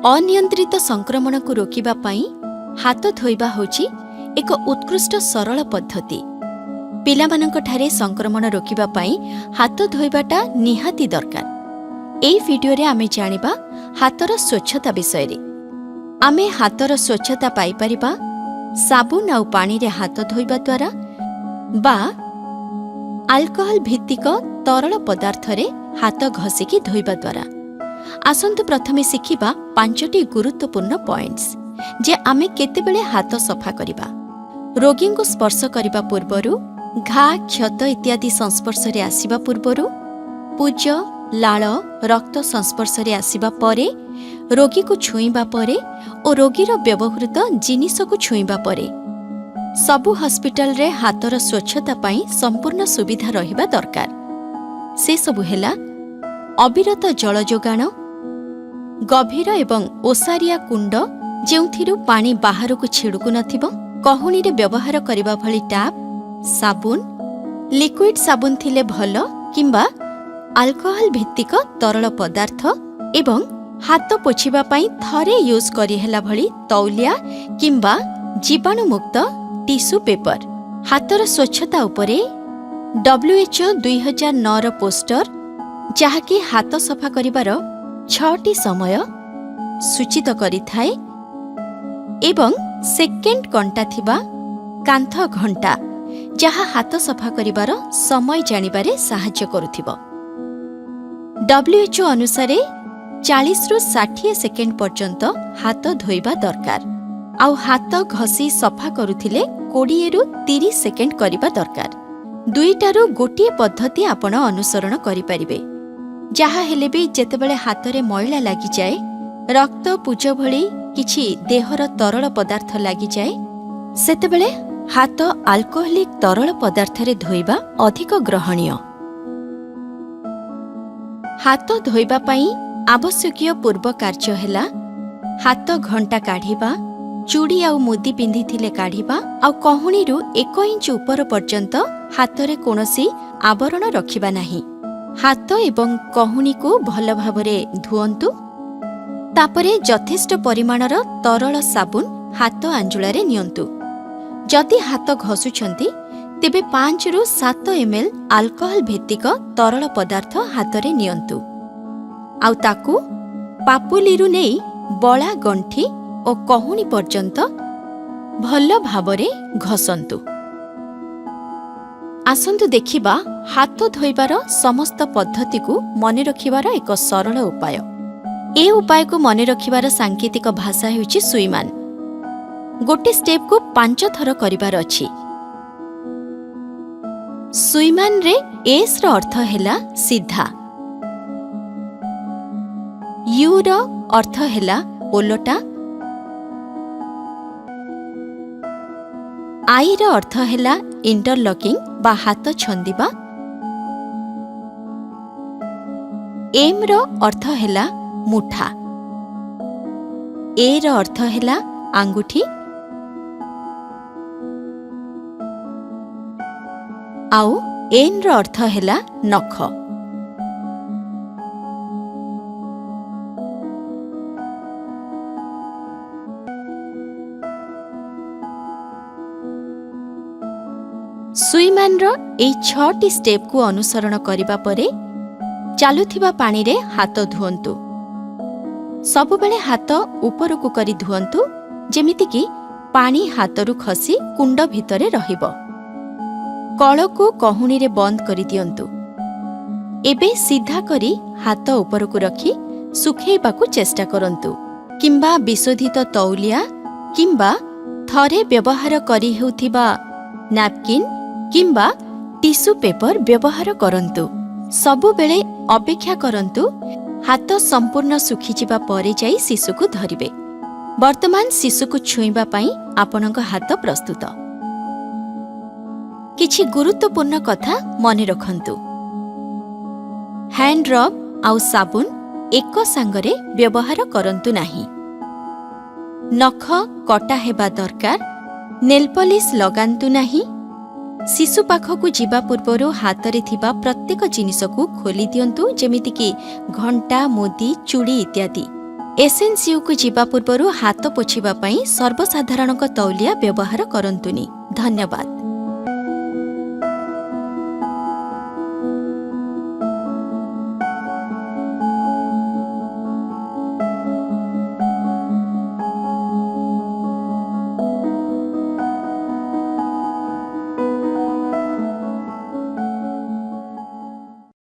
अनियंत्रित संक्रमण को रोकिबा पाई हाथ धोइबा होची एक उत्कृष्ट सरल पद्धति। पिलामानंक ठारे संक्रमण रोकिबा पाई हाथ धोइबाटा निहाती दरकार। एई वीडियो रे आमे जानिबा हाथर स्वच्छता विषय रे। आमे हाथर स्वच्छता पाई परिबा साबुन आउ पानी रे हाथ धोइबा द्वारा बा अल्कोहल भित्तिक तरल पदार्थ रे हाथ घसिकी धोइबा द्वारा। आसंतु प्रथमे शिखिबा 5टी गुरुत्वपूर्ण पॉइंट्स जे आमे केतेबेले हाथ सफा करिबा। रोगी को स्पर्श करिबा पूर्वरु, घा क्षत इत्यादि संस्पर्श रे आसीबा पूर्वरु, पूज लाळ रक्त संस्पर्श रे आसीबा परे, रोगी को छुईबा परे और रोगीर व्यवहृत जिनिस को छुईबा परे। सबु हॉस्पिटल रे हाथर स्वच्छता पाई संपूर्ण सुविधा रहिबा दरकार। से सबु हेला अविरत जल जोगाण, गभीर एवं ओसारिया कुंड जेउथिरु पानी बाहर को छिड़कु नथिबो, कहुणी रे व्यवहार करिबा भली टैप, साबुन, लिक्विड साबुन थिले भल किंबा अल्कोहल भित्तिक तरल पदार्थ एवं हाथ पोछिबा पाई थरे यूज करि हेला भली तौलिया किंबा जीवाणुमुक्त टिश्यू पेपर। हाथर स्वच्छता उपरे WHO 2009 रो पोस्टर जहाँकि हाथ सफा करिबार 6टी समय सूचित करिथाए एवं सेकेंड घंटा थिबा कांथ घंटा जहाँ हाथ सफा करिबार समय जानिबारे साहाय्य करुथिबो। WHO अनुसारे 40 रु 60 सेकेंड पर्यंत हाथ धोइबा दरकार। आउ हाथ घसी सफा करुथिले 20 रु 30 सेकेंड करिबा दरकार। दुईटारू गोटे पद्धति आपण अनुसरण करिपारिबे। जहा हेले भी जेतेबेले हाथरे मैला लागि जाए, रक्त पूज भली किछि देहर तरल पदार्थ लागि जाए, सेतेबेले हाथ अल्कोहलिक तरल पदार्थ रे धोइबा अधिक ग्रहणीय। हाथ धोइबा पई आवश्यकीय पूर्व कार्य हेला हाथ घंटा काढिबा, चूड़ी आउ मुदी पिंधि थिले काढिबा, आउ कहुणी रु 1 इंच ऊपर पर्यंत हाथरे कोनोसी आवरण रखिबा नाही। हाथ एवं कहुणी को भल भावरे धुअंतु। तापरे यथेष्ट परिमाणर तरल साबुन हाथ आंजुलारे नियंतु। जदि हाथ घसुछंती तेबे 5 रु 7 ml अल्कोहल भित्तिक तरल पदार्थ हाथरे नियंतु। आउ ताकू पापुलीरु नेई बळा गंठी और कहुणी पर्यंत भल भावरे घसंतु। आसंतु देखिबा हाथ धोइबार समस्त पद्धति को मने रखिबार एक सरल उपाय। ए उपाय को मने रखिबार सांकेतिक भाषा हेउची सुईमान। गोटे स्टेप को 5 थर करिबार अछि। सुईमान रे एस रो अर्थ हेला सीधा, you row earth Hella ओलटा, I row earth Hella interlocking बा हाथ छंदिबा, एम रो अर्थ हेला मुठा, ए रो अर्थ हेला आंगुठी, आउ एन रो अर्थ हेला नख। सुईमान रो ए 6टी स्टेप को अनुसरण करिबा परे चालुथिबा पानी रे हाथ धुअंतु। सबुबेले हाथ ऊपर को करी धुअंतु जेमिति कि पानी हाथरु खसी कुंड भितरे रहिबो। कळ को कहुणी रे बंद करी दियंतु। एबे सीधा करी हाथ ऊपर को रखी सुखेइबा को चेष्टा करंतु, किंबा विशोधित तौलिया किंबा थरे व्यवहार करी हेउथिबा नैपकिन किंबा टिश्यू पेपर व्यवहार करंतु। सबु बेले अपेक्षा करंतु हाथ संपूर्ण सुखी जिबा परे जाई शिशु को धरिबे। वर्तमान शिशु को छुईबा पाई आपनक हाथ प्रस्तुत। किछि गुरुत्वपूर्ण कथा मने रखंतु। हैंड रब आउ साबुन एक सांगरे व्यवहार करंतु नाही। नख कटा हेबा दरकार। नेल पॉलिश लगांतु नाही। शिशु पाखकु जीवा पूर्वरु हाथरे थिबा प्रत्येक जिनिस को खोली दियंतु, जेमिति कि घंटा, मुदी, चूड़ी इत्यादि। ଏସ୍ଏନ୍ସିୟୁକୁ ଯିବା ପୂର୍ବରୁ ହାତ ପୋଛିବା ପାଇଁ ସର୍ବସାଧାରଣଙ୍କ ତୌଲିଆ ବ୍ୟବହାର କରନ୍ତୁନି। ଧନ୍ୟବାଦ।